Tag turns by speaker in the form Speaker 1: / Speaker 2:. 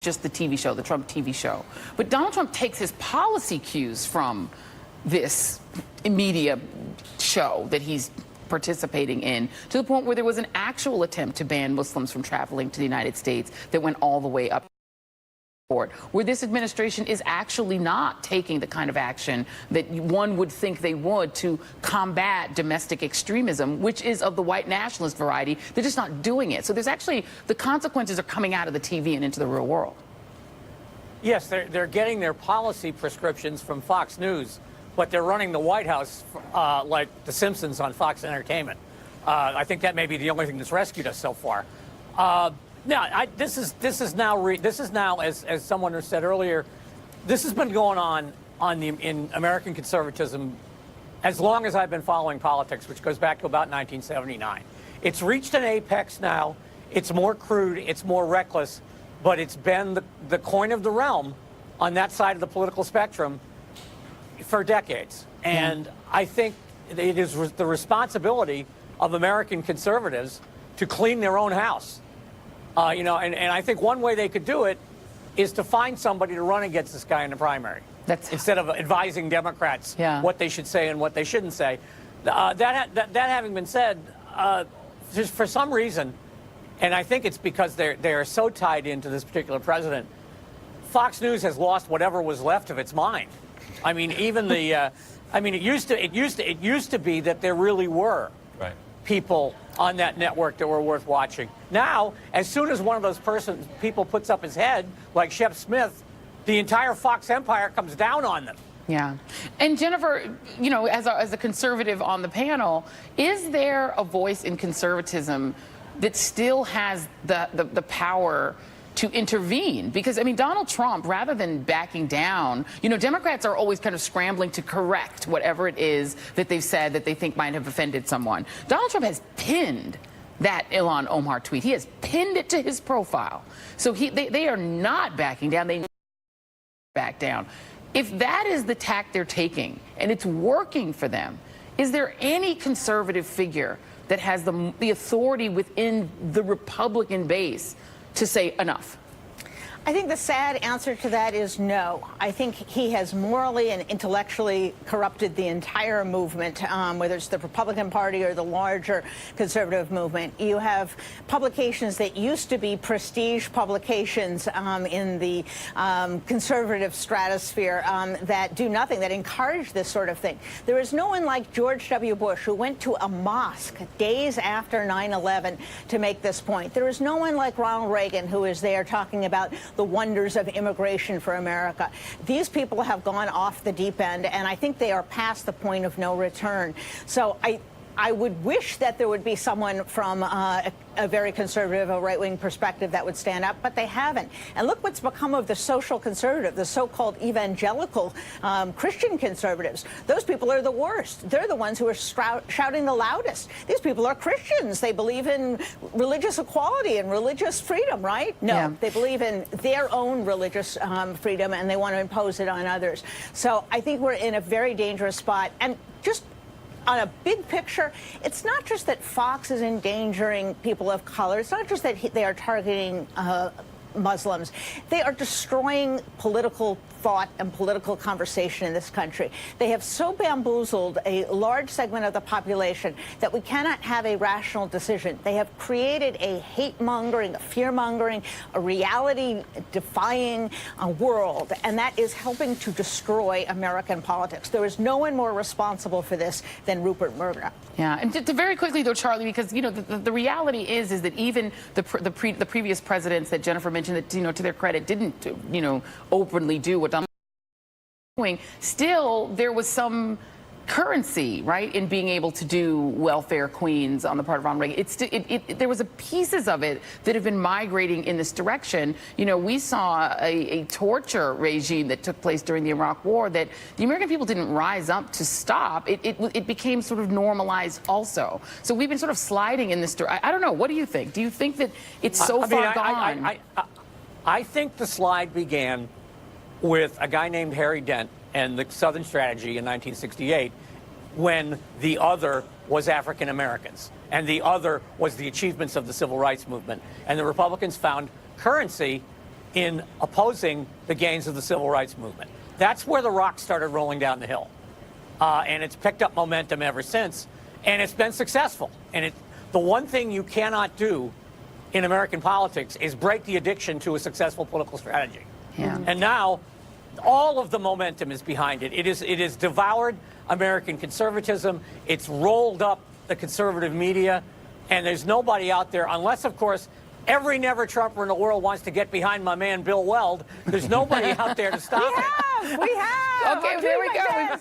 Speaker 1: just the TV show, the Trump TV show. But Donald Trump takes his policy cues from this media show that he's participating in, to the point where there was an actual attempt to ban Muslims from traveling to the United States that went all the way up to court, where this administration is actually not taking the kind of action that one would think they would to combat domestic extremism, which is of the white nationalist variety. They're just not doing it. So there's actually, the consequences are coming out of the TV and into the real world.
Speaker 2: Yes, they're getting their policy prescriptions from Fox News, but they're running the White House like The Simpsons on Fox Entertainment. I think that may be the only thing that's rescued us so far. Now, this is now, as someone has said earlier, this has been going on in American conservatism as long as I've been following politics, which goes back to about 1979. It's reached an apex now. It's more crude. It's more reckless. But it's been the coin of the realm on that side of the political spectrum for decades. And I think it is the responsibility of American conservatives to clean their own house. And I think one way they could do it is to find somebody to run against this guy in the primary, instead of advising Democrats what they should say and what they shouldn't say. That having been said, just for some reason, and I think it's because they are so tied into this particular president, Fox News has lost whatever was left of its mind. I mean, even the, it used to be that there really were people on that network that were worth watching. Now, as soon as one of those people puts up his head, like Shep Smith, the entire Fox empire comes down on them.
Speaker 1: Yeah. And Jennifer, as a conservative on the panel, is there a voice in conservatism that still has the power to intervene? Because, I mean, Donald Trump, rather than backing down, Democrats are always kind of scrambling to correct whatever it is that they've said that they think might have offended someone. Donald Trump has pinned that Ilhan Omar tweet. He has pinned it to his profile. So they are not backing down. They back down. If that is the tack they're taking and it's working for them, is there any conservative figure that has the authority within the Republican base to say enough?
Speaker 3: I think the sad answer to that is no. I think he has morally and intellectually corrupted the entire movement, whether it's the Republican Party or the larger conservative movement. You have publications that used to be prestige publications in the conservative stratosphere that do nothing, that encourage this sort of thing. There is no one like George W. Bush, who went to a mosque days after 9/11 to make this point. There is no one like Ronald Reagan, who is there talking about the wonders of immigration for America. These people have gone off the deep end, and I think they are past the point of no return. So I would wish that there would be someone from a very conservative, a right-wing perspective that would stand up, but they haven't. And look what's become of the social conservative, the so-called evangelical Christian conservatives. Those people are the worst. They're the ones who are shouting the loudest. These people are Christians. They believe in religious equality and religious freedom, right? No, they believe in their own religious freedom, and they want to impose it on others. So I think we're in a very dangerous spot. And just on a big picture, it's not just that Fox is endangering people of color. It's not just that they are targeting Muslims. They are destroying political thought and political conversation in this country. They have so bamboozled a large segment of the population that we cannot have a rational decision. They have created a hate-mongering, a fear-mongering, a reality-defying world, and that is helping to destroy American politics. There is no one more responsible for this than Rupert Murdoch.
Speaker 1: Yeah, and to very quickly, though, Charlie, because, the reality is that even the previous presidents that Jennifer mentioned that, to their credit, didn't, openly do what Donald Trump was doing, still there was some currency, right, in being able to do welfare queens on the part of Ronald Reagan. There was pieces of it that have been migrating in this direction. We saw a torture regime that took place during the Iraq War that the American people didn't rise up to stop. It became sort of normalized also. So we've been sort of sliding in this direction. I don't know. What do you think? Do you think that it's so far gone?
Speaker 2: I think the slide began with a guy named Harry Dent and the Southern Strategy in 1968, when the other was African Americans and the other was the achievements of the Civil Rights Movement. And the Republicans found currency in opposing the gains of the civil rights movement. That's where the rock started rolling down the hill. And it's picked up momentum ever since, and it's been successful. And the one thing you cannot do in American politics is break the addiction to a successful political strategy.
Speaker 1: Yeah.
Speaker 2: And now, all of the momentum is behind it. It is devoured American conservatism. It's rolled up the conservative media, and there's nobody out there, unless, of course, every never-Trumper in the world wants to get behind my man Bill Weld. There's nobody out there to stop it.
Speaker 3: We have.
Speaker 1: Okay, there we go.